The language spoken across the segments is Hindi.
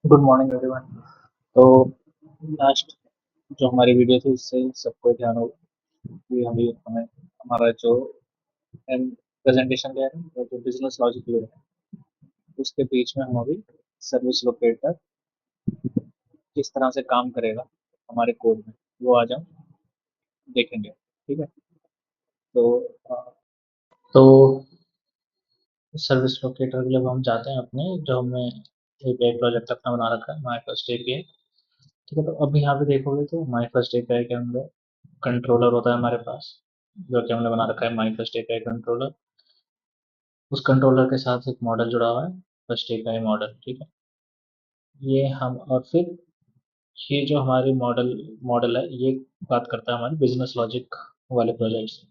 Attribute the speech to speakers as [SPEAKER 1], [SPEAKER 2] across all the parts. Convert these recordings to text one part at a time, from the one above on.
[SPEAKER 1] Good morning everyone. तो लास्ट जो हमारी वीडियो थी उससे सबको ध्यान हो कि हमें हमारा जो प्रेजेंटेशन लेयर है और जो बिजनेस लॉजिक लेयर है उसके बीच में हम अभी सर्विस लोकेटर किस तरह से काम करेगा हमारे कोड में वो आज हम देखेंगे। ठीक है। तो तो सर्विस लोकेटर के लिए अब हम जाते हैं अपने जो हमने एपीआई प्रोजेक्ट अपना बना रखा है माई फर्स्ट एपीआई। ठीक है। तो अभी यहाँ पे देखोगे तो माई फर्स्ट एपीआई के अंदर कंट्रोलर होता है हमारे पास जो कि हमने बना रखा है माई फर्स्ट एपीआई कंट्रोलर। उस कंट्रोलर के साथ एक मॉडल जुड़ा हुआ है फर्स्ट एपीआई मॉडल। ठीक है। ये हम और फिर ये जो हमारी मॉडल मॉडल है ये बात करता है हमारे बिजनेस लॉजिक वाले प्रोजेक्ट से।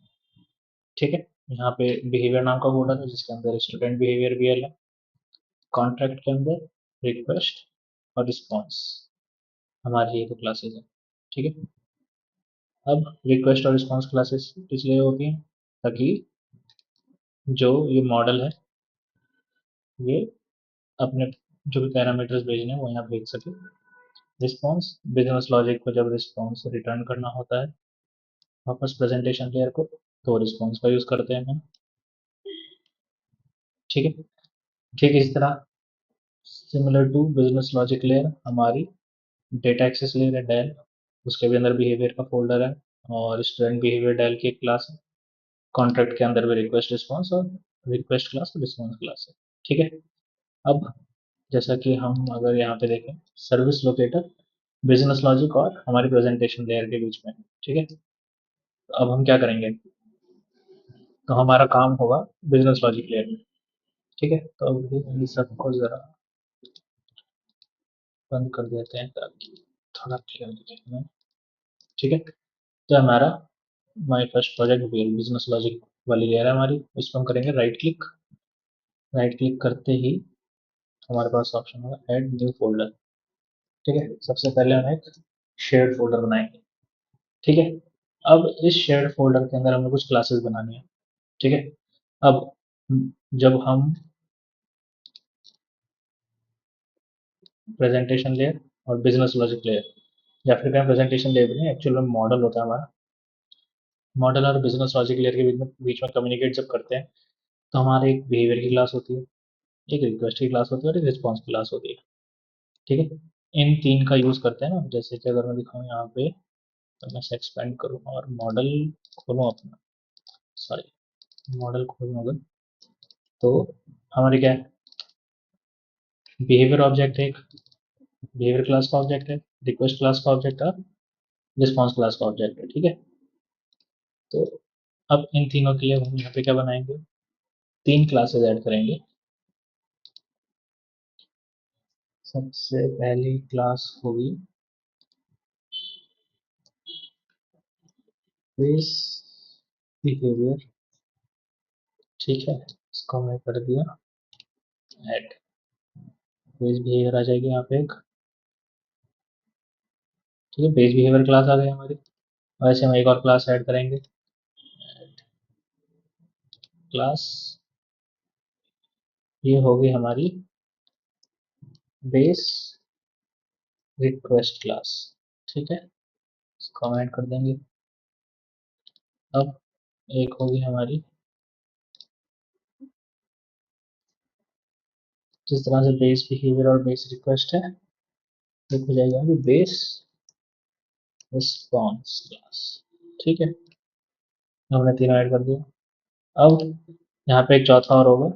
[SPEAKER 1] ठीक है। यहाँ पे बिहेवियर नाम का फोल्डर है जिसके अंदर स्टूडेंट बिहेवियर भी है। कॉन्ट्रैक्ट के अंदर रिक्वेस्ट और रिस्पॉन्स हमारी ये तो क्लासेस है। ठीक है। अब रिक्वेस्ट और रिस्पॉन्स क्लासेस इसलिए होती हैं ताकि जो ये मॉडल है ये अपने जो भी पैरामीटर्स भेजने हैं वो यहाँ भेज सके। रिस्पॉन्स बिजनेस लॉजिक को जब रिस्पॉन्स रिटर्न करना होता है वापस प्रेजेंटेशन लेयर को तो रिस्पॉन्स का यूज करते हैं हम। ठीक है। ठीक इस तरह similar to business logic layer हमारी डेटा एक्सेस लेयर है डेल। उसके भी अंदर बिहेवियर का फोल्डर है और स्टूडेंट बिहेवियर डेल की एक क्लास है। कॉन्ट्रैक्ट के अंदर भी रिक्वेस्ट रिस्पॉन्स और रिक्वेस्ट क्लास और रिस्पॉन्स क्लास है। ठीक है। अब जैसा कि हम अगर यहाँ पे देखें सर्विस लोकेटर बिजनेस लॉजिक और हमारी प्रेजेंटेशन लेयर के बीच में। ठीक है। तो अब हम क्या करेंगे तो हमारा काम होगा बिजनेस लॉजिक लेयर में। ठीक है। तो अब ये सबको जरा बंद कर देते हैं ताकि थोड़ा क्लियर दिखे हमें। ठीक है। तो हमारा माई फर्स्ट प्रोजेक्ट बिजनेस लॉजिक वाली लेयर है हमारी। इस पर हम करेंगे राइट क्लिक। राइट क्लिक करते ही हमारे पास ऑप्शन होगा ऐड न्यू फोल्डर। ठीक है। सबसे पहले हम एक शेयर्ड फोल्डर बनाएंगे। ठीक है। अब इस शेयर्ड फोल्डर के अंदर हमें कुछ क्लासेस बनानी है। ठीक है। अब जब हम प्रेजेंटेशन लेयर और बिजनेस लॉजिक लेयर या फिर कहें प्रेजेंटेशन लेयर भी नहीं एक्चुअल में मॉडल होता है हमारा। मॉडल और बिजनेस लॉजिक लेयर के बीच में कम्युनिकेट जब करते हैं तो हमारे एक बिहेवियर की क्लास होती है एक रिक्वेस्ट की क्लास होती है और एक रिस्पॉन्स की क्लास होती है। ठीक है। इन तीन का यूज करते हैं ना जैसे कि अगर मैं दिखाऊँ यहाँ पे तो मैं इसे एक्सपेंड करूँ और मॉडल खोलूँ अपना सॉरी मॉडल खोलूँ अगर तो हमारे क्या है बिहेवियर ऑब्जेक्ट है एक बिहेवियर क्लास का ऑब्जेक्ट है रिक्वेस्ट क्लास का ऑब्जेक्ट है रिस्पॉन्स क्लास का ऑब्जेक्ट है। ठीक है। तो अब इन तीनों के लिए हम यहाँ पे क्या बनाएंगे तीन क्लासेस ऐड करेंगे। सबसे पहली क्लास होगी बेस बिहेवियर। ठीक है। इसको हमने कर दिया ऐड। बेस बिहेवियर आ जाएगी यहाँ पे एक। ठीक है। बेस बिहेवियर क्लास आ गई हमारी। वैसे हम एक और क्लास ऐड करेंगे क्लास ये होगी हमारी बेस रिक्वेस्ट क्लास। ठीक है। इसको हम ऐड कर देंगे। अब एक होगी हमारी जिस तरह से बेस बिहेवियर और बेस रिक्वेस्ट है एक हो जाएगा अभी बेस रिस्पॉन्स क्लास। ठीक है। हमने तीनों ऐड कर दिया। अब यहाँ पे एक चौथा और होगा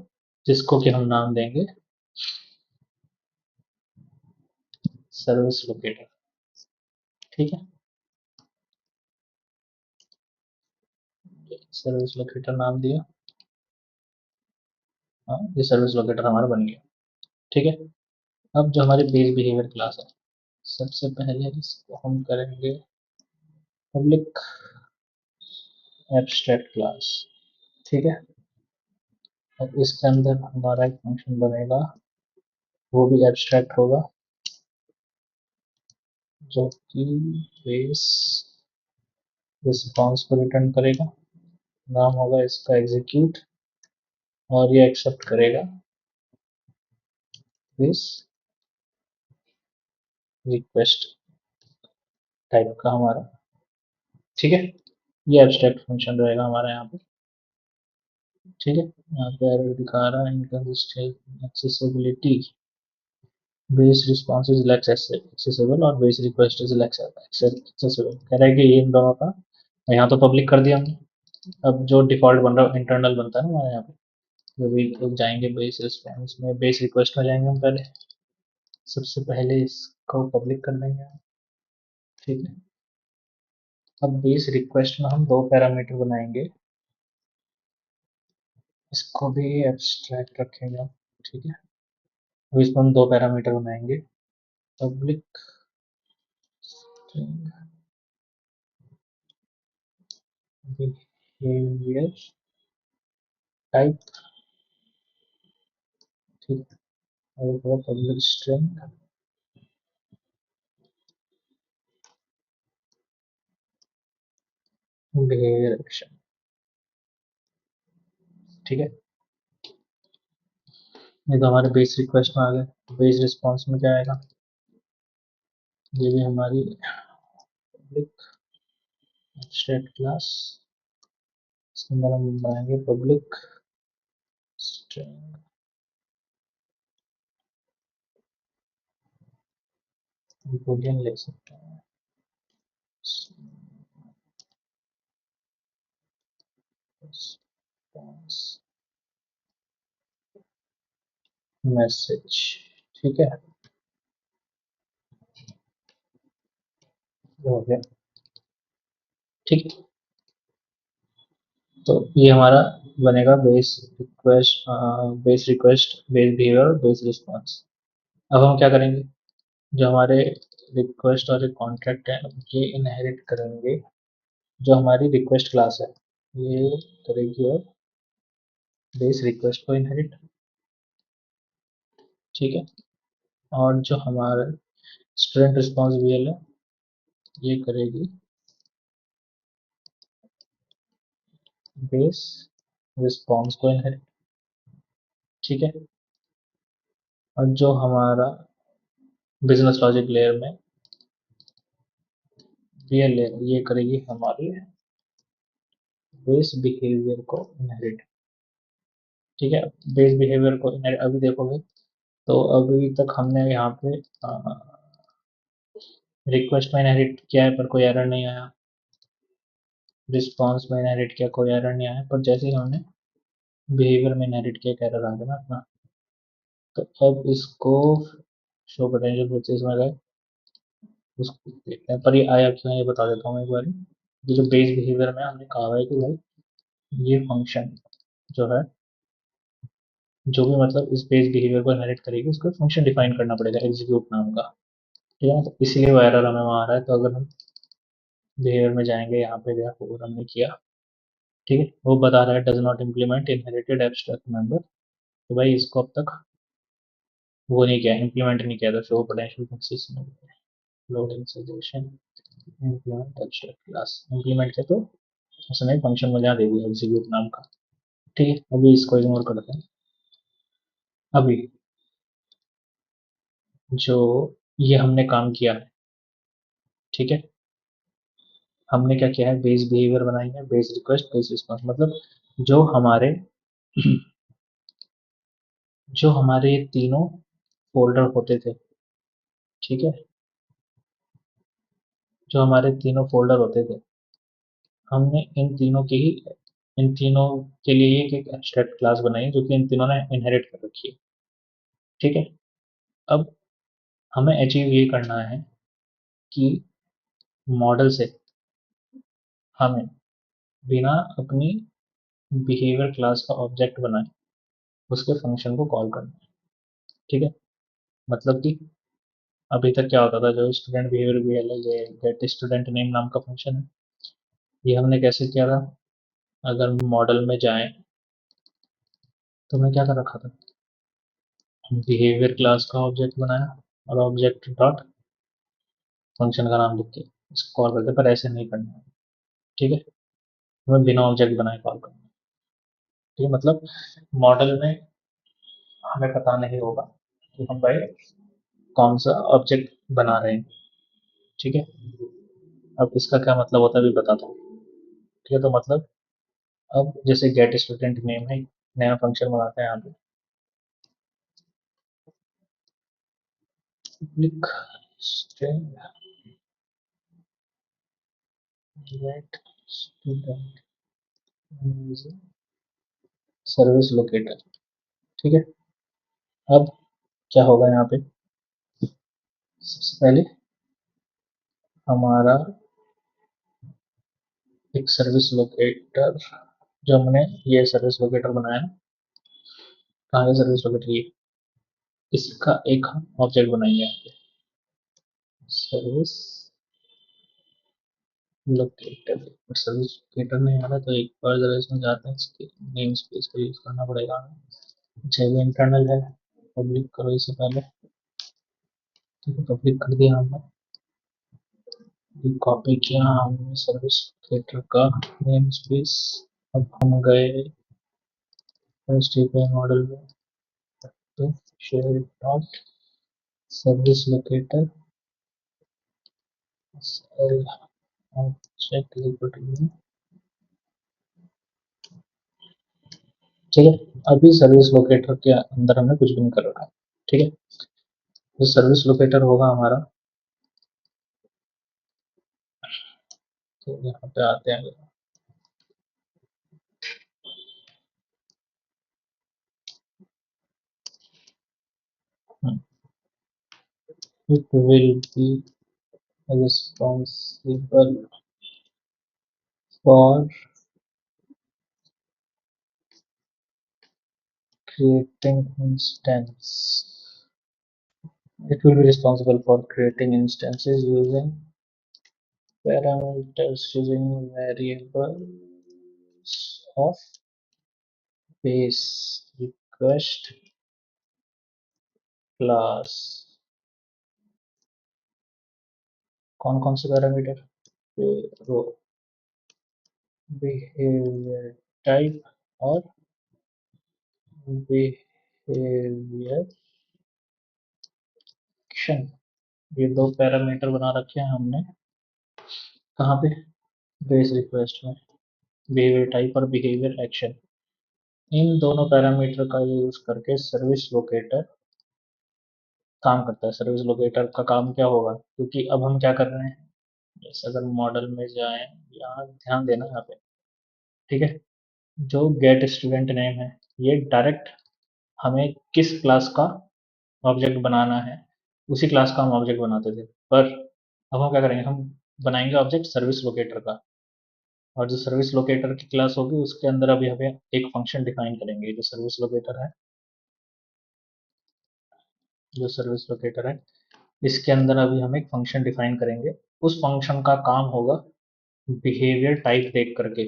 [SPEAKER 1] जिसको कि हम नाम देंगे सर्विस लोकेटर। ठीक है। सर्विस लोकेटर नाम दिया। हाँ ये सर्विस लोकेटर हमारा बन गया। ठीक है। अब जो हमारी बेस बिहेवियर क्लास है सबसे पहले इसको हम करेंगे पब्लिक एब्स्ट्रैक्ट क्लास। ठीक है। अब इसके अंदर हमारा एक फंक्शन बनेगा वो भी एब्स्ट्रैक्ट होगा जो कि बेस रिस्पॉन्स को रिटर्न करेगा। नाम होगा इसका एग्जीक्यूट और ये एक्सेप्ट करेगा बेस रिक्वेस्ट टाइप का हमारा, ठीक है। ये एब्स्ट्रैक्ट फंक्शन रहेगा हमारा यहाँ पे, ठीक है। यहाँ पे एरर दिखा रहा है inconsistent accessibility, base response is less accessible और base request is less accessible, कह रहा है कि ये इन दोनों का, यहाँ तो पब्लिक कर दिया हमने। अब जो डिफॉल्ट बन रहा है इंटरनल बनता है ना हमारे यहाँ पे, जब भी लोग जाएंगे बेस रिस्पॉन्स में, बेस रिक्वेस्ट में जाएंगे हम पहले, सबसे पहले इसको पब्लिक कर देंगे, ठीक है। अब बेस रिक्वेस्ट में हम दो पैरामीटर बनाएंगे, इसको भी एब्स्ट्रैक्ट रखेंगे, ठीक है। अब इसमें हम दो पैरामीटर बनाएंगे, पब्लिक बिहेवियर टाइप, ठीक है। और पब्लिक स्ट्रिंग बिहेवियर एक्शन, ठीक है। ये तो हमारे बेस रिक्वेस्ट में आ गए। बेस रिस्पॉन्स में क्या आएगा, ये भी हमारी पब्लिक एब्स्ट्रैक्ट क्लास, इसके अंदर हम बनाएंगे पब्लिक स्ट्रिंग, बूलियन ले सकते हैं, मैसेज, ठीक है। ये हो गया, ठीक है। तो ये हमारा बनेगा base request, base behaviour, base response. अब हम क्या करेंगे, जो हमारे रिक्वेस्ट और कॉन्ट्रैक्ट है ये इनहेरिट करेंगे, जो हमारी रिक्वेस्ट क्लास है ये करेगी और बेस रिक्वेस्ट को इनहेरिट, ठीक है। और जो हमारा स्टूडेंट रिस्पॉन्स वीएल है ये करेगी बेस रिस्पॉन्स को इनहेरिट, ठीक है। और जो हमारा बिजनेस लॉजिक लेयर में वीएल लेयर ये करेगी हमारी बेस बिहेवियर को इनहेरिट, ठीक है। बेस बिहेवियर को इनहेरिट अभी देखोगे तो अभी तक हमने यहाँ पे रिक्वेस्ट में इनहेरिट किया है पर कोई एरर नहीं आया, रिस्पॉन्स में इनहेरिट किया कोई एरर नहीं आया, पर जैसे ही हमने बिहेवियर में इनहेरिट किया एक एरर आ गया ना अपना। तो अब इसको शो पोटेंशियल प्रोसेस में गए, उसको देखते हैं, पर ये आया क्यों है ये बता देता हूँ एक बार। ये जो बेस बिहेवियर में हमने कहा है कि भाई ये फंक्शन जो है, जो भी मतलब इस बेस बिहेवियर को इनहेरिट करेगी उसको फंक्शन डिफाइन करना पड़ेगा एग्जीक्यूट नाम का, ठीक है। तो इसीलिए वो एरर हमें वहाँ आ रहा है। तो अगर हम बिहेवियर में जाएंगे यहाँ पे गया और हमने किया, ठीक है, वो बता रहा है does not implement inherited abstract member, तो भाई इसको अब तक वो नहीं किया, इम्प्लीमेंट नहीं किया था शो पोटेंशियल एक्सिस में, loading suggestion implement abstract class implement किया तो उसने फंक्शन मुझे यहाँ दे दिया एग्जीक्यूट नाम का, ठीक है। अभी इसको इग्नोर करते हैं। अभी जो ये हमने काम किया है, ठीक है, हमने क्या किया है, बेस बिहेवियर बनाई है, बेस रिक्वेस्ट बेस रिस्पॉन्स, मतलब जो हमारे जो हमारे तीनों फोल्डर होते थे, ठीक है, जो हमारे तीनों फोल्डर होते थे, हमने इन तीनों के लिए एक एब्स्ट्रैक्ट क्लास बनाई है, जो कि इन तीनों ने इनहेरिट कर रखी है, ठीक है। अब हमें अचीव ये करना है कि मॉडल से हमें बिना अपनी बिहेवियर क्लास का ऑब्जेक्ट बनाए उसके फंक्शन को कॉल करना है, ठीक है। मतलब कि अभी तक क्या होता था, जो स्टूडेंट बिहेवियर भी है ये गेट स्टूडेंट नेम नाम का फंक्शन है, ये हमने कैसे किया था, अगर मॉडल में जाएं तो मैं क्या कर रखा था, बिहेवियर क्लास का ऑब्जेक्ट बनाया और ऑब्जेक्ट डॉट फंक्शन का नाम लिख के इसको कॉल करते, पर ऐसे नहीं करना है, ठीक है। हमें बिना ऑब्जेक्ट बनाए कॉल करना है, ठीक है। मतलब मॉडल में हमें पता नहीं होगा कि हम भाई कौन सा ऑब्जेक्ट बना रहे हैं। ठीक है, अब इसका क्या मतलब होता है अभी बताता हूँ। ठीक है, तो मतलब अब जैसे गेट स्टूडेंट नेम है, नया फंक्शन बनाते हैं यहाँ पे, public string get student service locator. ठीक है, अब क्या होगा यहाँ पे, सबसे पहले हमारा एक सर्विस लोकेटर, जो हमने ये सर्विस लोकेटर बनाया है, कहाँ है सर्विस लोकेटर, ये इसका एक हम ऑब्जेक्ट बनाएंगे यहाँ पे, सर्विस लोकेटर। सर्विस लोकेटर नहीं आ रहा तो एक बार जरा इसमें जाते हैं, इसके नेम स्पेस का यूज करना पड़ेगा। अच्छा, ये इंटरनल है, पब्लिक करो इससे पहले। ठीक है, पब्लिक कर दिया हमने, कॉपी किया हमने सर्विस लोकेटर का नेम स्पेस। अब हम गए एचटीएमएल मॉडल में, तो share dot service locator object liberty. ठीक है, अभी सर्विस लोकेटर के अंदर हमने कुछ भी नहीं कर रखा है। ठीक है, तो सर्विस लोकेटर होगा हमारा, तो यहाँ पे आते हैं। It will be responsible for creating instance. It will be responsible for creating instances using parameters using variables of base request class। कौन कौन से पैरामीटर, रो, बिहेवियर टाइप और बिहेवियर एक्शन, ये दो पैरामीटर बना रखे हैं हमने। कहाँ पे, बेस रिक्वेस्ट में, बिहेवियर टाइप और बिहेवियर एक्शन। इन दोनों पैरामीटर का यूज करके सर्विस लोकेटर काम करता है। सर्विस लोकेटर का काम क्या होगा, क्योंकि अब हम क्या कर रहे हैं, जैसे अगर मॉडल में जाएं, यहाँ ध्यान देना यहाँ पे। ठीक है, जो गेट स्टूडेंट नेम है, ये डायरेक्ट हमें किस क्लास का ऑब्जेक्ट बनाना है, उसी क्लास का हम ऑब्जेक्ट बनाते थे। पर अब हम क्या करेंगे, हम बनाएंगे ऑब्जेक्ट सर्विस लोकेटर का, और जो सर्विस लोकेटर की क्लास होगी उसके अंदर अभी हमें एक फंक्शन डिफाइन करेंगे। जो सर्विस लोकेटर है, जो सर्विस लोकेटर है, इसके अंदर अभी हम एक फंक्शन डिफाइन करेंगे। उस फंक्शन का काम होगा बिहेवियर टाइप देख करके।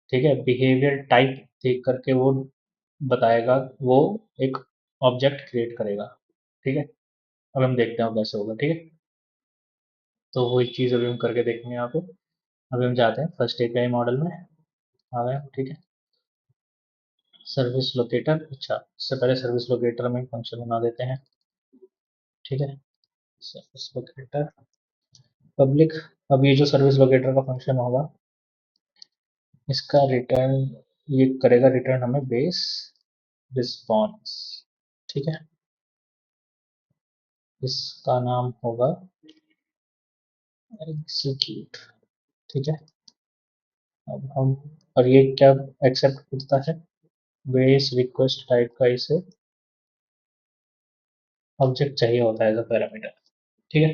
[SPEAKER 1] ठीक है, बिहेवियर टाइप देख करके वो बताएगा, वो एक ऑब्जेक्ट क्रिएट करेगा। ठीक है, अब हम देखते हैं वो कैसे होगा। ठीक है, तो वही चीज़ अभी हम करके देखेंगे यहाँ पे। अभी हम जाते हैं फर्स्ट एपीआई मॉडल में, आ गए। ठीक है, सर्विस लोकेटर। अच्छा, इससे पहले सर्विस लोकेटर में फंक्शन बना देते हैं। ठीक है, सर्विस लोकेटर पब्लिक। अब ये जो सर्विस लोकेटर का फंक्शन होगा, इसका रिटर्न, ये करेगा रिटर्न हमें बेस रिस्पॉन्स। ठीक है, इसका नाम होगा एग्जीक्यूट। ठीक है, अब हम, और ये क्या एक्सेप्ट करता है, बेस रिक्वेस्ट टाइप का इसे ऑब्जेक्ट चाहिए होता है एज अ पैरामीटर। ठीक है,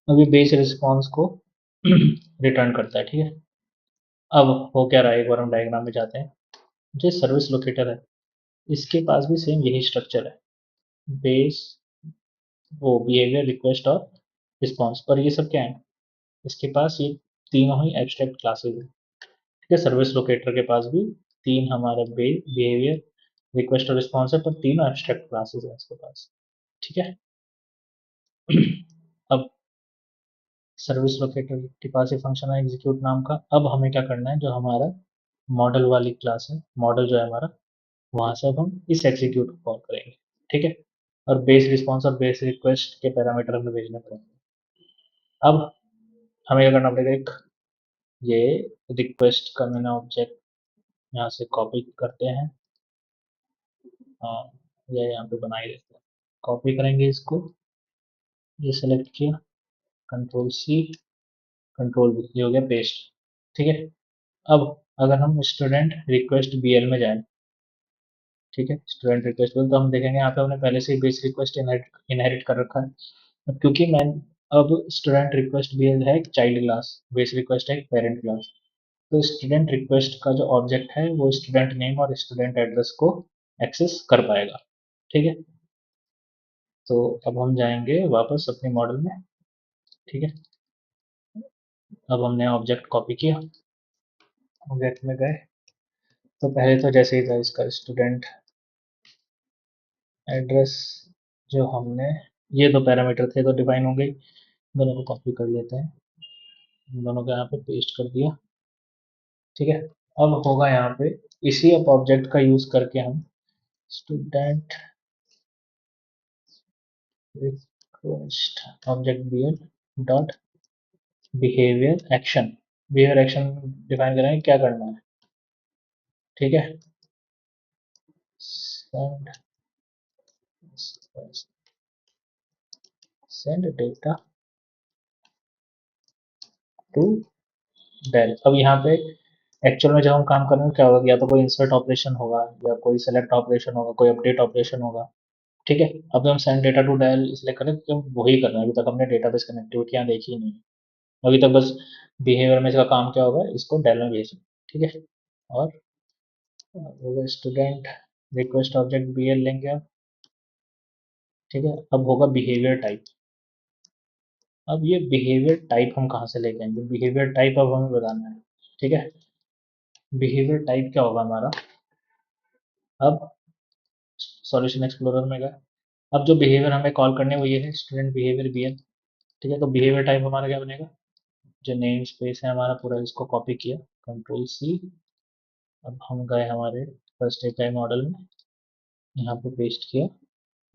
[SPEAKER 1] अब ये बेस रिस्पॉन्स को रिटर्न करता है। ठीक है, अब हो क्या रहा है, एक बार हम डायग्राम में जाते हैं। जो सर्विस लोकेटर है, इसके पास भी सेम यही स्ट्रक्चर है, बेस, वो बिहेवियर रिक्वेस्ट और रिस्पॉन्स। पर ये सब क्या है, इसके पास ये तीनों ही एब्स्ट्रैक्ट क्लासेस है। ठीक है, सर्विस लोकेटर के पास भी तीन हमारे बिहेवियर रिक्वेस्ट और रिस्पॉन्स है, पर तीनों एब्स्ट्रैक्ट क्लासेस है इसके पास। ठीक है, अब सर्विस लोकेटर के पास ये फंक्शन है एग्जीक्यूट नाम का। अब हमें क्या करना है, जो हमारा मॉडल वाली क्लास है, मॉडल जो है हमारा, वहां से अब हम इस एग्जीक्यूट को कॉल करेंगे। ठीक है, और बेस रिस्पॉन्स और बेस रिक्वेस्ट के पैरामीटर हमें भेजने पड़ेंगे। अब हमें क्या करना पड़ेगा, एक ये रिक्वेस्ट का मैंने ऑब्जेक्ट यहाँ से कॉपी करते हैं। हाँ, ये यहाँ पे बना ही देते हैं। कॉपी करेंगे इसको, ये सेलेक्ट किया, कंट्रोल सी, कंट्रोल वी, ये हो गया पेस्ट। ठीक है। अब अगर हम स्टूडेंट रिक्वेस्ट बीएल में जाएं, ठीक है, स्टूडेंट रिक्वेस्ट बीएल, तो हम देखेंगे यहाँ पे हमने पहले से ही बेस रिक्वेस्ट इनहेरिट कर रखा है। अब क्योंकि मैं अब स्टूडेंट रिक्वेस्ट बीएल है एक चाइल्ड क्लास, बेस रिक्वेस्ट है एक पेरेंट क्लास, तो स्टूडेंट रिक्वेस्ट का जो ऑब्जेक्ट है वो स्टूडेंट नेम और स्टूडेंट एड्रेस को एक्सेस कर पाएगा। ठीक है। तो अब हम जाएंगे वापस अपने मॉडल में। ठीक है। अब हमने ऑब्जेक्ट कॉपी किया, ऑब्जेक्ट में गए, तो पहले तो जैसे ही था इसका स्टूडेंट एड्रेस, जो हमने, ये दो पैरामीटर थे तो डिफाइन होंगे, दोनों को कॉपी कर लेते हैं, दोनों को यहाँ पे पेस्ट कर दिया। ठीक है। अब होगा यहाँ पे इसी अप ऑब्जेक्ट का यूज करके हम student request object bl dot behaviour action, behaviour action define करेंगे क्या करना है। ठीक है। Send send data to DAL. अब यहाँ पे एक्चुअल में जब हम काम करेंगे क्या होगा, या तो कोई इंसर्ट ऑपरेशन होगा, या कोई सेलेक्ट ऑपरेशन होगा, कोई अपडेट ऑपरेशन होगा। ठीक है। अब हम सेंड डेटा टू डेल इसलिए करें क्योंकि हम वही कर रहे हैं, अभी तक हमने डेटाबेस कनेक्टिविटी देखी ही नहीं, अभी तक बस बिहेवियर में इसका काम क्या होगा, इसको डेल में भेजना। ठीक है। और होगा स्टूडेंट रिक्वेस्ट ऑब्जेक्ट बीएल लेंगे अब। ठीक है। अब होगा बिहेवियर टाइप। अब ये बिहेवियर टाइप हम कहाँ से लेके आएंगे, बिहेवियर टाइप अब हमें बताना है। ठीक है। बिहेवियर टाइप क्या होगा हमारा, अब सॉल्यूशन एक्सप्लोरर में गए, अब जो बिहेवियर हमें कॉल करने वो ये है स्टूडेंट बिहेवियर बीएल। ठीक है। तो बिहेवियर टाइप हमारा क्या बनेगा, जो नेम स्पेस है हमारा पूरा, इसको कॉपी किया, कंट्रोल सी, अब हम गए हमारे फर्स्ट एपीआई मॉडल में, यहाँ पे पेस्ट किया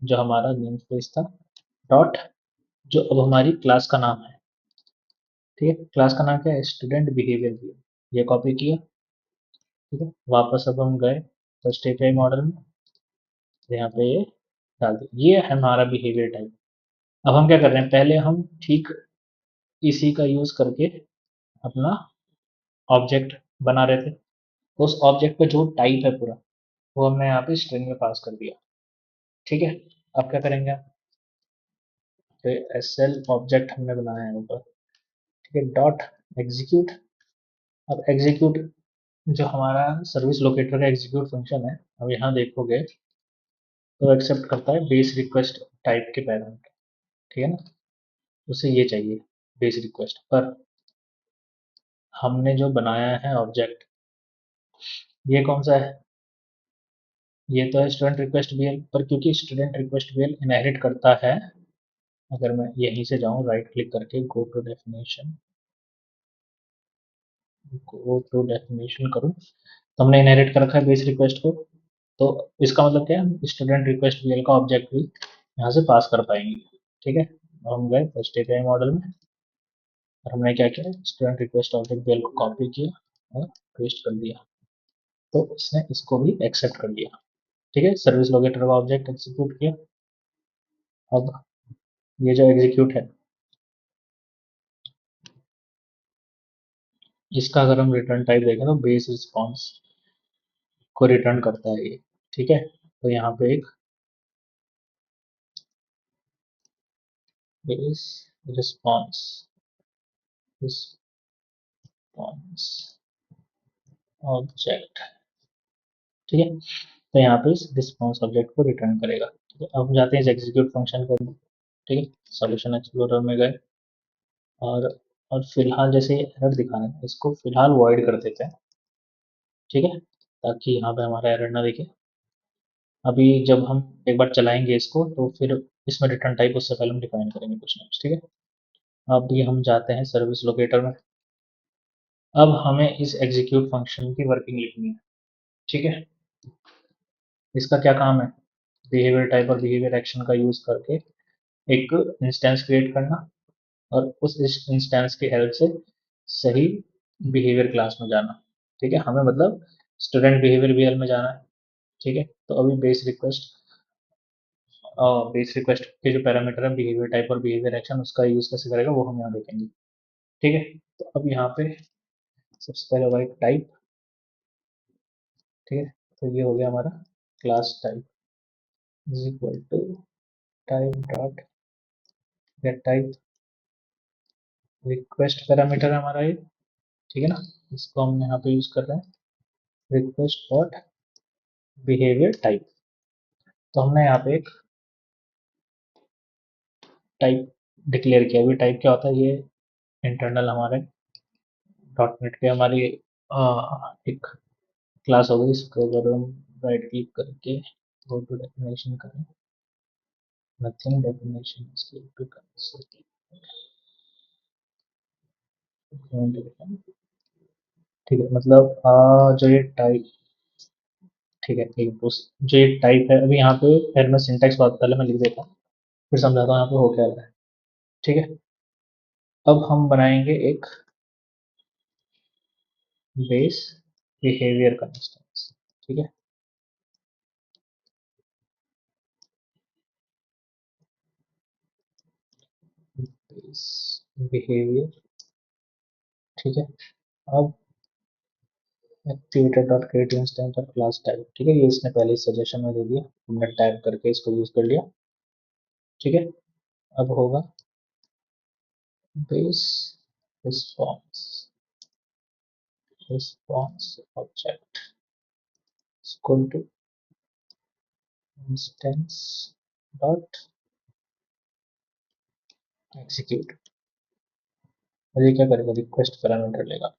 [SPEAKER 1] जो हमारा नेम स्पेस था, डॉट, जो अब हमारी क्लास का नाम है। ठीक है। क्लास का नाम क्या है, स्टूडेंट बिहेवियर बीएल, ये कॉपी किया। ठीक है। वापस अब हम गए फर्स्ट एपीआई मॉडल में, तो यहाँ पे ये डाल दिया, ये है हमारा बिहेवियर टाइप। अब हम क्या कर रहे हैं, पहले हम ठीक इसी का यूज करके अपना ऑब्जेक्ट बना रहे थे, तो उस ऑब्जेक्ट का जो टाइप है पूरा वो हमने यहाँ पे स्ट्रिंग में पास कर दिया। ठीक है। अब क्या करेंगे हम, तो एस एल ऑब्जेक्ट हमने बनाया है ऊपर। ठीक है। डॉट एग्जीक्यूट, अब एग्जीक्यूट जो हमारा सर्विस लोकेटर का एग्जीक्यूट फंक्शन है, अब यहाँ देखोगे तो एक्सेप्ट करता है बेस रिक्वेस्ट टाइप के पैरामीटर। ठीक है ना, उसे ये चाहिए बेस रिक्वेस्ट पर, हमने जो बनाया है ऑब्जेक्ट ये कौन सा है, ये तो है स्टूडेंट रिक्वेस्ट बीएल, पर क्योंकि स्टूडेंट रिक्वेस्ट बीएल इनहेरिट करता है, अगर मैं यहीं से जाऊं राइट क्लिक करके गो टू डेफिनेशन करूं, तो हमने इनहेरिट कर रखा है बेस रिक्वेस्ट को, तो इसका मतलब क्या है, स्टूडेंट रिक्वेस्ट बीएल का ऑब्जेक्ट भी यहाँ से पास कर पाएंगे। ठीक है। और हम गए फर्स्ट एपीआई मॉडल में, और हमने क्या किया, स्टूडेंट रिक्वेस्ट ऑब्जेक्ट बीएल को कॉपी किया और पेस्ट कर दिया, तो इसने इसको भी एक्सेप्ट कर लिया। ठीक है। सर्विस लोकेटर का ऑब्जेक्ट एग्जीक्यूट किया। अब ये जो एग्जीक्यूट है, इसका अगर हम रिटर्न टाइप देखें तो बेस रिस्पॉन्स को रिटर्न करता है ये। ठीक है। तो यहाँ पे एक बेस रिस्पॉन्स रिस्पॉन्स ऑब्जेक्ट, ठीक है, तो यहाँ पे इस रिस्पॉन्स ऑब्जेक्ट को रिटर्न करेगा। ठीक है। अब हम जाते हैं इस एग्जीक्यूट फंक्शन पर। ठीक है। सॉल्यूशन एक्सप्लोरर में गए, और और फिलहाल जैसे एरर दिखा रहे हैं इसको फिलहाल वॉइड कर देते हैं। ठीक है। ताकि यहाँ पे हमारा एरर ना दिखे। अभी जब हम एक बार चलाएंगे इसको तो फिर इसमें रिटर्न टाइप उससे पहले हम डिफाइन करेंगे कुछ ना कुछ। ठीक है। अब ये हम जाते हैं सर्विस लोकेटर में, अब हमें इस एग्जीक्यूट फंक्शन की वर्किंग लिखनी है। ठीक है। इसका क्या काम है, बिहेवियर टाइप और बिहेवियर एक्शन का यूज करके एक इंस्टेंस क्रिएट करना, और उस इंस्टेंस की हेल्प से सही बिहेवियर क्लास में जाना। ठीक है, हमें मतलब स्टूडेंट बिहेवियर बीएल में जाना है। ठीक है, तो अभी बेस रिक्वेस्ट के जो पैरामीटर है बिहेवियर टाइप और बिहेवियर एक्शन, उसका यूज कैसे करेगा वो हम यहाँ देखेंगे। ठीक है, तो अब यहाँ पे सबसे पहले होगा एक टाइप। ठीक है, तो ये हो गया हमारा class type is equal to type dot get type, request parameter है हमारा ये। ठीक है ना, इसको हम यहाँ पे यूज कर रहे हैं, रिक्वेस्ट डॉट बिहेवियर टाइप। तो हमने यहाँ पे एक टाइप डिक्लेयर किया। अभी टाइप क्या होता है, ये इंटरनल हमारे डॉट नेट के हमारी एक क्लास हो गई। इसको अगर हम राइट क्लिक करके गो टू डेफिनेशन करें, नथिंग डेफिनेशन ठीक है, मतलब जो ये टाइप, ठीक है, एक उस जो ये टाइप है, अभी यहाँ पे फिर मैं सिंटेक्स बात पहले मैं लिख देता हूँ, फिर समझाता हूँ यहाँ पे हो क्या रहा है। ठीक है, अब हम बनाएंगे एक बेस बिहेवियर का इंस्टेंस। ठीक है, बेस बिहेवियर। ठीक है, अब एक्टिवेटेड डॉट क्रिएट इंस्टेंस और क्लास टाइप। ठीक है, ये इसने पहले ही सजेशन में दे दिया, हमने टाइप करके इसको यूज कर लिया। ठीक है, अब होगा base response, response object equal to instance dot execute. और ये क्या करेगा, रिक्वेस्ट पैरामीटर लेगा।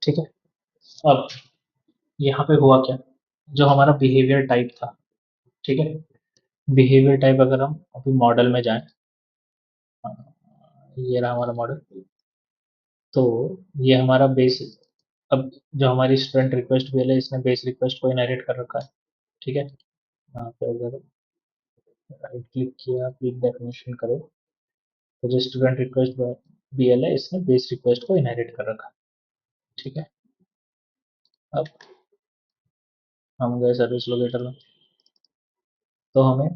[SPEAKER 1] ठीक है, अब यहाँ पे हुआ क्या, जो हमारा बिहेवियर टाइप था। ठीक है, बिहेवियर टाइप अगर हम अभी मॉडल में जाएं, ये रहा हमारा मॉडल। तो ये हमारा बेस, अब जो हमारी स्टूडेंट रिक्वेस्ट भी है, इसने बेस रिक्वेस्ट को इनहेरिट कर रखा है। ठीक है, यहाँ पे अगर राइट क्लिक किया, क्लिक डेफिनेशन करो, तो जो स्टूडेंट रिक्वेस्ट बी एल है, इसने बेस रिक्वेस्ट को इनहेरिट कर रखा है। ठीक है, अब हम गए सर्विस लोकेटर में, तो हमें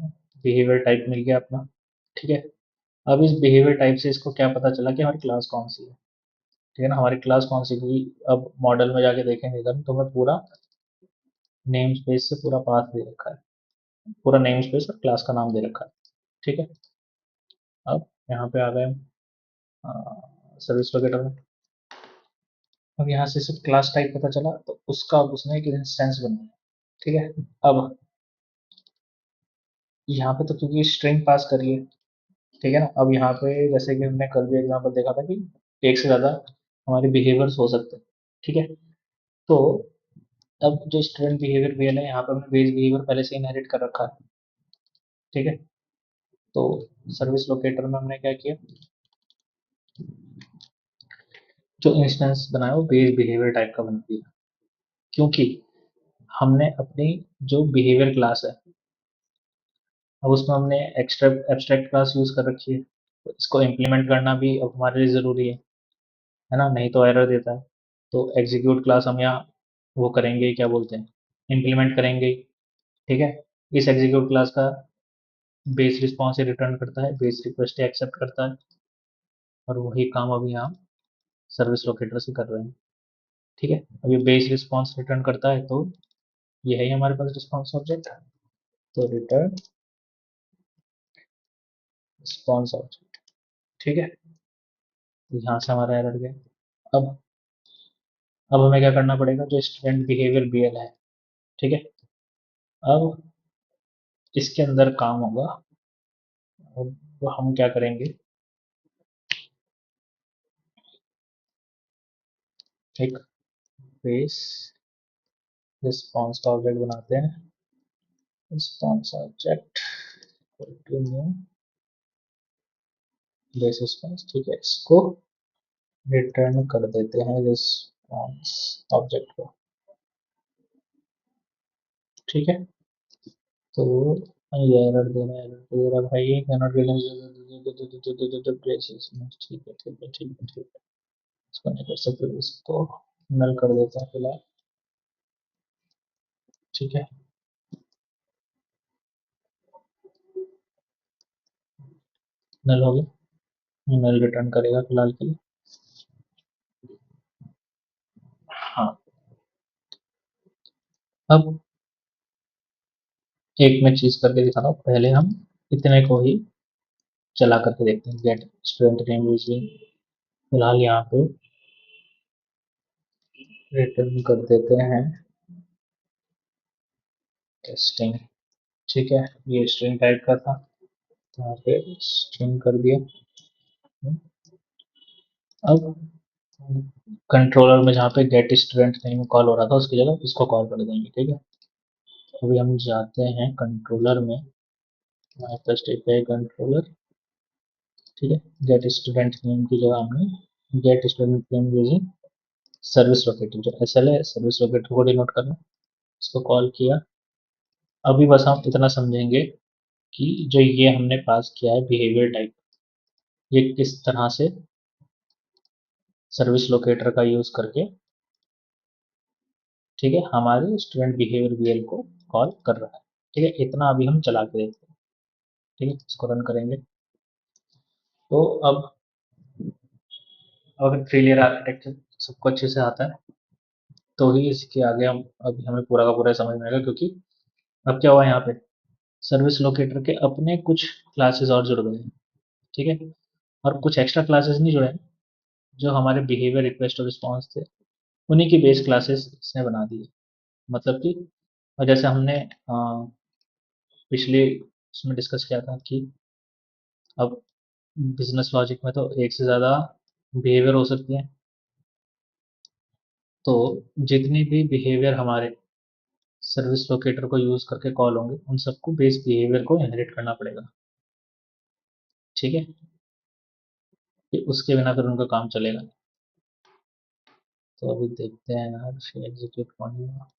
[SPEAKER 1] बिहेवियर टाइप मिल गया अपना। ठीक है, अब इस बिहेवियर टाइप से इसको क्या पता चला कि हमारी क्लास कौन सी है। ठीक है ना, हमारी क्लास कौन सी, क्योंकि अब मॉडल में जाके देखेंगे इधर, तो हमें पूरा नेम स्पेस से पूरा पाथ दे रखा है, पूरा नेम स्पेस और क्लास का नाम दे रखा है। ठीक है, अब यहाँ पे आ गए सर्विस लोकेटर में। अब यहाँ से सिर्फ क्लास टाइप पता चला, तो उसका अब उसने एक इंस्टेंस बनाया। ठीक है, अब यहाँ पे तो क्योंकि स्ट्रिंग पास करी है। ठीक है ना, अब यहाँ पे जैसे कि हमने कल भी एग्जांपल देखा था कि एक से ज्यादा हमारे बिहेवियर्स हो सकते हैं। ठीक है, तो अब जो स्टूडेंट बिहेवियर वेल है, यहाँ पे हमने बेस बिहेवियर पहले से इनहेरिट कर रखा है। ठीक है, तो सर्विस लोकेटर में हमने क्या किया, जो इंस्टेंस बनाया वो बेस बिहेवियर टाइप का बना दिया, क्योंकि हमने अपनी जो बिहेवियर क्लास है, अब उसमें हमने एक्स्ट्रा एब्स्ट्रैक्ट क्लास यूज कर रखी है, तो इसको इम्प्लीमेंट करना भी अब हमारे लिए ज़रूरी है ना, नहीं तो एरर देता है। तो एग्जीक्यूट क्लास हम यहाँ वो करेंगे, क्या बोलते हैं, इम्प्लीमेंट करेंगे। ठीक है, इस एग्जीक्यूट क्लास का बेस रिस्पॉन्स रिटर्न करता है, बेस रिक्वेस्ट एक्सेप्ट करता है, और वही काम अभी हम सर्विस लोकेटर से कर रहे हैं। ठीक है, अभी बेस रिस्पॉन्स रिटर्न करता है, तो ये है ही हमारे पास रिस्पॉन्स ऑब्जेक्ट, तो रिटर्न रिस्पॉन्स ऑब्जेक्ट। ठीक है, तो यहाँ से हमारा एरर गया। अब अब हमें क्या करना पड़ेगा, जो स्टूडेंट बिहेवियर बीएल है। ठीक है, अब इसके अंदर काम होगा। अब हम क्या करेंगे, एक बेस रिस्पॉन्स का ऑब्जेक्ट बनाते हैं, response object new base response. ठीक है, इसको रिटर्न कर देते हैं रिस्पॉन्स ऑब्जेक्ट को। ठीक है। तो ये एरर दे रहा है भाई, ये कैनॉट प्लेसेस में। ठीक है ठीक है ठीक है ठीक है, इसको नहीं कर सकते, इसको नल कर देते हैं फिलहाल। ठीक है, नल हो गया, नल रिटर्न करेगा फिलहाल के लिए। हाँ, अब एक मैं चीज करके दिखा रहा हूँ, पहले हम इतने को ही चला करके देखते हैं, गेट स्टूडेंट नेम यूजिंग। फिलहाल यहाँ पे रिटर्न कर देते हैं स्ट्रिंग। ठीक है, ये स्ट्रिंग टाइप का था, तो यहाँ पे स्ट्रिंग कर दिया। अब कंट्रोलर में जहाँ पे गेट स्टूडेंट नेम कॉल हो रहा था उसकी जगह इसको कॉल कर देंगे। ठीक है, अभी हम जाते हैं कंट्रोलर में, हमारे पास टाइप है कंट्रोलर। ठीक है, गेट स्टूडेंट नेम की जगह हमने get student name using service locator, जो एसएल है सर्विस लोकेटर को डिनोट करना, इसको कॉल किया। अभी बस हम इतना समझेंगे कि जो ये हमने पास किया है बिहेवियर टाइप, ये किस तरह से सर्विस लोकेटर का यूज करके, ठीक है, हमारे स्टूडेंट बिहेवियर बीएल को कॉल कर रहा है। ठीक है, इतना अभी हम चला के देखते हैं। ठीक है, इसको रन करेंगे। तो अब अगर फेलियर आर्किटेक्चर सबको अच्छे से आता है तो ही इसके आगे हम अभी हमें पूरा का पूरा समझ में आएगा, क्योंकि अब क्या हुआ यहाँ पे, सर्विस लोकेटर के अपने कुछ क्लासेस और जुड़ गए हैं। ठीक है, और कुछ एक्स्ट्रा क्लासेस नहीं जुड़े हैं, जो हमारे बिहेवियर रिक्वेस्ट और रिस्पॉन्स थे उन्हीं की बेस क्लासेस इसने बना दी है। मतलब कि और जैसे हमने पिछले उसमें डिस्कस किया था कि अब बिजनेस लॉजिक में तो एक से ज़्यादा बिहेवियर हो सकती हैं, तो जितनी भी बिहेवियर हमारे सर्विस लोकेटर को यूज़ करके कॉल होंगे उन सबको बेस बिहेवियर को इनहेरिट करना पड़ेगा। ठीक है, कि उसके बिना फिर उनका काम चलेगा नहीं। तो अभी देखते हैं यार, एग्जीक्यूट कौन हुआ।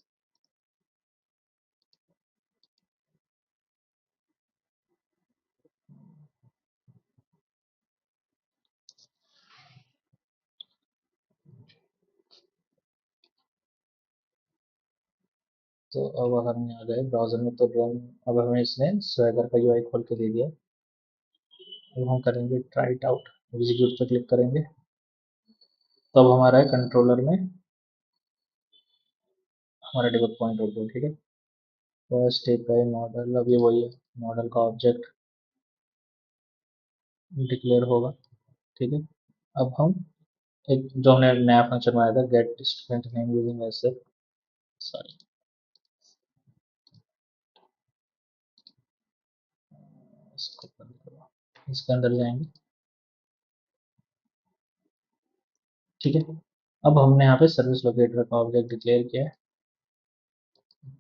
[SPEAKER 1] तो अब हम आ गए ब्राउजर में, तो अब हमें इसने स्वैगर का यूआई खोल के दे दिया। अब हम करेंगे ट्राई इट आउट, एग्जीक्यूट पे क्लिक करेंगे, तो अब हमारा है कंट्रोलर में हमारा डेवलप पॉइंट हो गया। ठीक है, फर्स्ट स्टेप है मॉडल, अब ये वही है, मॉडल का ऑब्जेक्ट डिक्लेयर होगा। ठीक है, अब हम एक जो हमने नया फंक्शन बनाया था गेट स्टूडेंट नेम यूजिंग ऐसे, सॉरी इसको बंद करो, इसके अंदर जाएंगे। ठीक है, अब हमने यहाँ पे सर्विस लोकेटर का ऑब्जेक्ट डिक्लेयर किया है,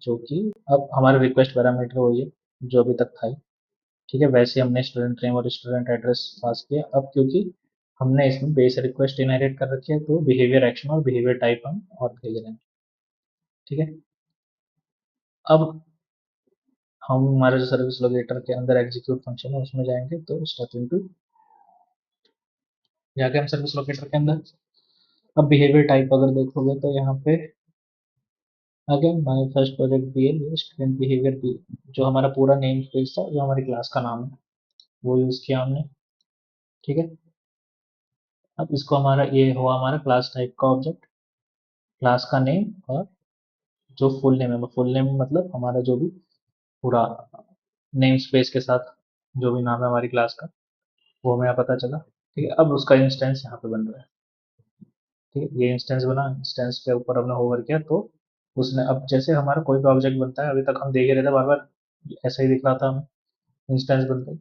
[SPEAKER 1] जो कि अब हमारे रिक्वेस्ट पैरामीटर वही है जो अभी तक था ही। ठीक है, वैसे हमने स्टूडेंट नेम और स्टूडेंट एड्रेस पास किया। अब क्योंकि हमने इसमें बेस रिक्वेस्ट इनहेरिट कर रखी है तो बिहेवियर एक्शन और बिहेवियर टाइप हम और भेज रहे हैं। ठीक है, अब हम हमारे जो सर्विस लोकेटर के अंदर एग्जीक्यूट फंक्शन है उसमें जाएंगे, तो स्टेप इनटू जाके हम सर्विस लोकेटर के अंदर अब बिहेवियर टाइप अगर देखोगे तो यहाँ पे again my first project B है स्टूडेंट बिहेवियर बी, जो हमारा पूरा नेम स्पेस था, जो हमारी क्लास का नाम है वो यूज किया हमने। ठीक है, अब इसको हमारा ये हुआ हमारा क्लास टाइप का ऑब्जेक्ट, क्लास का नेम और जो फुल नेम है, फुल नेम मतलब हमारा जो भी पूरा नेम स्पेस के साथ जो भी नाम है हमारी क्लास का वो हमें यहाँ पता चला। ठीक है, अब उसका इंस्टेंस यहाँ पे बन रहा है। ठीक है, ये इंस्टेंस बना, इंस्टेंस के ऊपर हमने होवर किया तो उसने, अब जैसे हमारा कोई भी ऑब्जेक्ट बनता है, अभी तक हम देख ही रहे थे बार बार ऐसा ही दिख रहा था हमें, इंस्टेंस बनता है।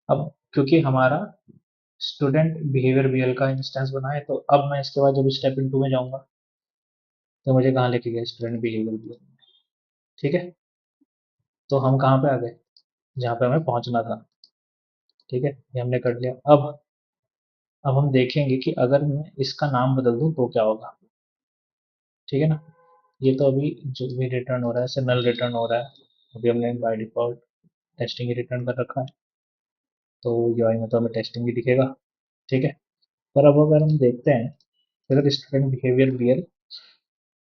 [SPEAKER 1] अब क्योंकि हमारा स्टूडेंट बिहेवियर बीएल का इंस्टेंस बना है, तो अब मैं इसके बाद जब स्टेप इनटू में जाऊंगा तो मुझे कहाँ लेके गया, स्टूडेंट बिहेवियर बीएल। ठीक है, तो हम कहाँ पे आ गए, जहाँ पे हमें पहुंचना था। ठीक है, ये हमने कर लिया। अब हम देखेंगे कि अगर मैं इसका नाम बदल दूं तो क्या होगा। ठीक है ना, ये तो अभी जो भी रिटर्न हो रहा है, नल रिटर्न हो रहा है। अभी हमने by default testing he return कर रखा है, तो यूआई में तो हमें टेस्टिंग ही दिखेगा। ठीक है। पर अब अगर हम देखते हैं, अगर स्टूडेंट बिहेवियर बीएल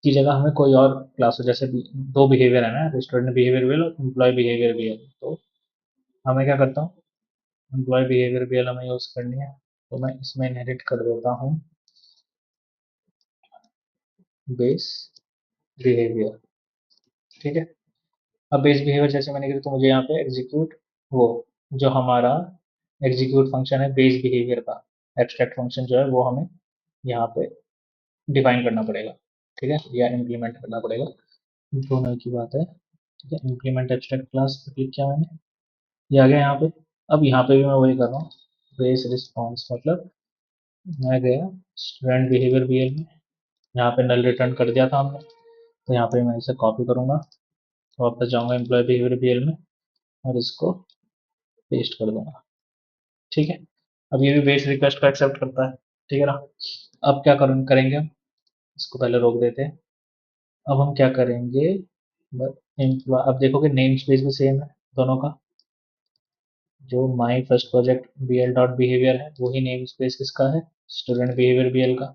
[SPEAKER 1] की जगह हमें कोई और क्लास हो, जैसे दो बिहेवियर है ना, स्टूडेंट बिहेवियर बीएल और एम्प्लॉय बिहेवियर बीएल, तो हमें क्या करता हूँ, एम्प्लॉय बिहेवियर बीएल हमें यूज करनी है, तो मैं इसमें इनहेरिट कर देता हूँ बेस बिहेवियर। ठीक है। अब बेस बिहेवियर जैसे मैंने किया, तो मुझे यहाँ पे एग्जीक्यूट वो जो हमारा एग्जीक्यूट फंक्शन है बेस बिहेवियर का, एब्स्ट्रैक्ट फंक्शन जो है वो हमें यहाँ पे डिफाइन करना पड़ेगा। ठीक है, या इम्प्लीमेंट करना पड़ेगा, दोनों की बात है। ठीक है, इम्प्लीमेंट एब्स्ट्रैक्ट क्लास पे क्लिक किया मैंने, ये आ गया यहाँ पे। अब यहाँ पे भी मैं वही कर रहा हूँ, बेस रिस्पॉन्स मतलब मैं गया स्टूडेंट बिहेवियर बीएल में, यहाँ पे नल रिटर्न कर दिया था हमने, तो यहाँ पे मैं इसे कॉपी करूंगा, वापस जाऊंगा एम्प्लॉय बिहेवियर बीएल में और इसको पेस्ट कर दूंगा। ठीक है। अब ये भी बेस रिक्वेस्ट को एक्सेप्ट करता है। ठीक है ना। अब क्या करेंगे हम, इसको पहले रोक देते हैं। अब हम क्या करेंगे, अब देखोगे नेम स्पेस भी सेम है दोनों का, जो my first project B L dot behaviour है वही नेम स्पेस किसका है, स्टूडेंट बिहेवियर बीएल का।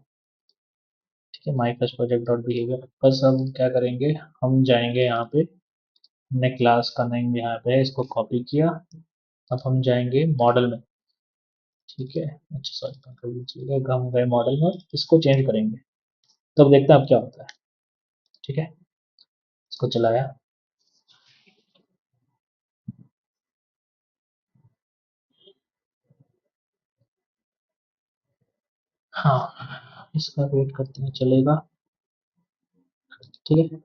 [SPEAKER 1] ठीक है, माई फर्स्ट प्रोजेक्ट डॉट बिहेवियर। बस अब हम क्या करेंगे, हम जाएंगे यहाँ पे, हमने क्लास का नेम यहाँ पे है, इसको कॉपी किया। अब हम जाएंगे मॉडल में। ठीक है, अच्छा सॉरी कंट्रोल लीजिएगा, हम गए मॉडल में, इसको चेंज करेंगे। तब देखते हैं अब क्या होता है। ठीक है, इसको चलाया। हाँ, इसका वेट करते हैं, चलेगा। ठीक है।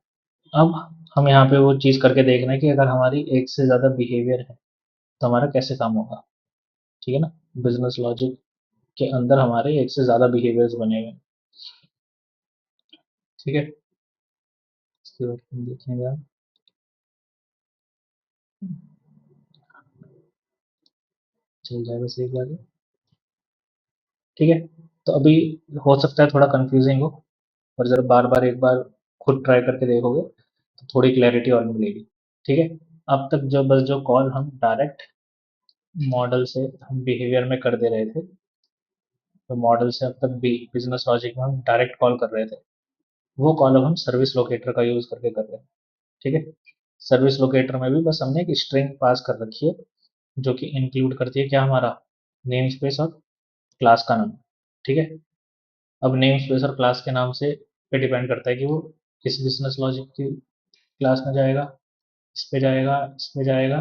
[SPEAKER 1] अब हम यहाँ पे वो चीज़ करके देख रहे हैं कि अगर हमारी एक से ज़्यादा बिहेवियर है तो हमारा कैसे काम होगा। ठीक है ना, बिजनेस लॉजिक के अंदर हमारे एक से ज़्यादा बिहेवियर्स बने हुए हैं। ठीक है, इसके बाद हम देखेंगे हम, चल जाएगा सही आगे। ठीक है, तो अभी हो सकता है थोड़ा कंफ्यूजिंग हो, और जरा बार बार एक बार खुद ट्राई करके देखोगे तो थोड़ी क्लैरिटी और मिलेगी। ठीक है। अब तक जो बस जो कॉल हम डायरेक्ट मॉडल से हम बिहेवियर में कर दे रहे थे, तो मॉडल से अब तक भी बिजनेस लॉजिक में हम डायरेक्ट कॉल कर रहे थे, वो कॉल अब हम सर्विस लोकेटर का यूज करके कर रहे हैं। ठीक है। सर्विस लोकेटर में भी बस हमने एक स्ट्रिंग पास कर रखी है, जो कि इंक्लूड करती है क्या, हमारा नेम स्पेस और क्लास का नाम। ठीक है। अब नेम स्पेस और क्लास के नाम से पे डिपेंड करता है कि वो किस बिजनेस लॉजिक की क्लास में जाएगा, इस पे जाएगा, इस पे जाएगा,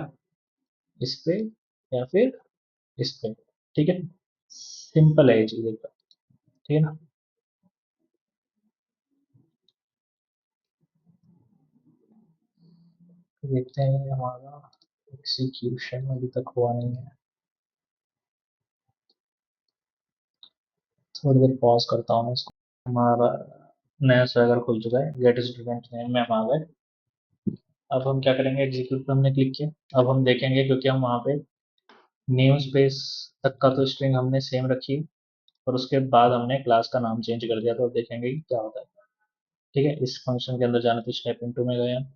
[SPEAKER 1] इस पे, या फिर इस पे। ठीक है, सिंपल है ये चीज़ एकदम। ठीक है ना। तो देखते हैं हमारा एग्जीक्यूशन अभी तक हुआ नहीं है, थोड़ी देर पॉज करता हूँ मैं इसको। हमारा नया सर्वर खुल चुका है, गेट स्टूडेंट नेम में हम आ गए। अब हम क्या करेंगे, एग्जीक्यूट पे हमने क्लिक किया। अब हम देखेंगे, क्योंकि हम वहाँ पे नेम स्पेस तक का तो स्ट्रिंग हमने सेम रखी है, और उसके बाद हमने क्लास का नाम चेंज कर दिया, तो अब देखेंगे कि क्या होता है। ठीक है, इस फंक्शन के अंदर जाने, तो स्टेप इनटू में गए हम,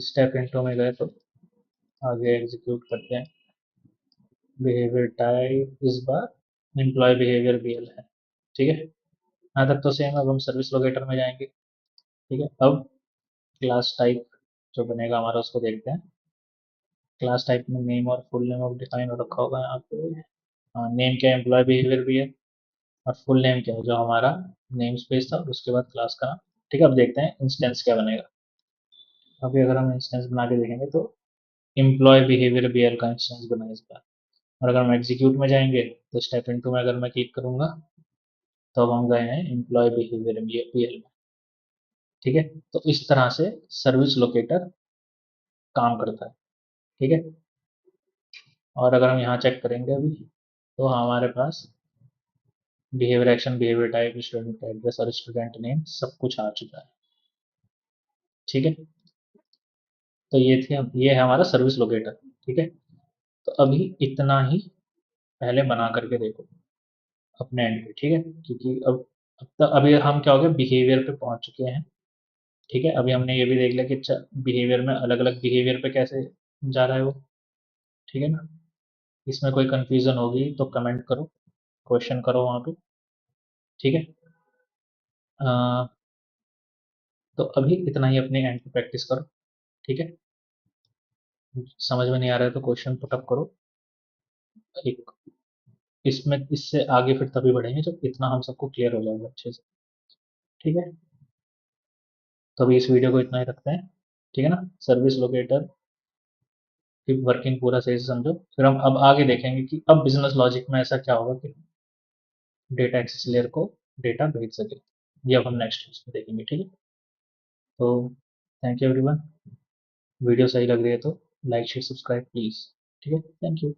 [SPEAKER 1] स्टेप इनटू में गए तो आगे एग्जीक्यूट करते हैं। बिहेवियर टाइप इस बार एम्प्लॉय बिहेवियर बीएल है। ठीक है, यहाँ तक तो सेम। अब हम सर्विस लोकेटर में जाएंगे। ठीक है, अब क्लास टाइप जो बनेगा हमारा उसको देखते हैं। क्लास टाइप में नेम और फुल नेम ऑफ डिफाइन हो रखा होगा यहाँ पे। हाँ, नेम क्या, एम्प्लॉय बिहेवियर भी है, और फुल नेम क्या है, जो हमारा नेम स्पेस था और उसके बाद क्लास का नाम। ठीक है, अब देखते हैं इंस्टेंस क्या बनेगा। अभी अगर हम इंस्टेंस बना के देखेंगे तो एम्प्लॉय बिहेवियर बीएल का इंस्टेंस बना है इस बार। और अगर हम एग्जीक्यूट में जाएंगे, तो स्टेप इनटू में अगर मैं क्लिक करूंगा, तो अब हम गए हैं एम्प्लॉय बिहेवियर बीएल में। ठीक है, तो इस तरह से सर्विस लोकेटर काम करता है। ठीक है। और अगर हम यहाँ चेक करेंगे अभी, तो हमारे पास behaviour action, behaviour type, student address और स्टूडेंट नेम सब कुछ आ चुका है। ठीक है, तो ये है हमारा सर्विस लोकेटर। ठीक है, तो अभी इतना ही पहले बना करके देखो अपने एंड पे। ठीक है, क्योंकि अब तो अभी हम क्या हो गया, बिहेवियर पे पहुंच चुके हैं। ठीक है, अभी हमने ये भी देख लिया कि बिहेवियर में अलग अलग बिहेवियर पे कैसे जा रहा है वो। ठीक है ना। इसमें कोई कंफ्यूजन होगी तो कमेंट करो, क्वेश्चन करो वहाँ पे। ठीक है। अ, तो अभी इतना ही अपने एंड पे प्रैक्टिस करो। ठीक है। समझ में नहीं आ रहा है तो क्वेश्चन पुटअप करो। एक इसमें इससे आगे फिर तभी बढ़ेंगे जब इतना हम सबको क्लियर हो जाएगा अच्छे से। ठीक है। तो अभी इस वीडियो को इतना ही रखते हैं। ठीक है ना। सर्विस लोकेटर की वर्किंग पूरा सही से समझो, फिर हम अब आगे देखेंगे कि अब बिजनेस लॉजिक में ऐसा क्या होगा कि डेटा एक्सेस लेयर को डेटा भेज सके। ये अब हम नेक्स्ट उसमें देखेंगे। ठीक है। तो थैंक यू एवरीवन। वीडियो सही लग रही है तो लाइक शेयर सब्सक्राइब प्लीज। ठीक है। Thank you.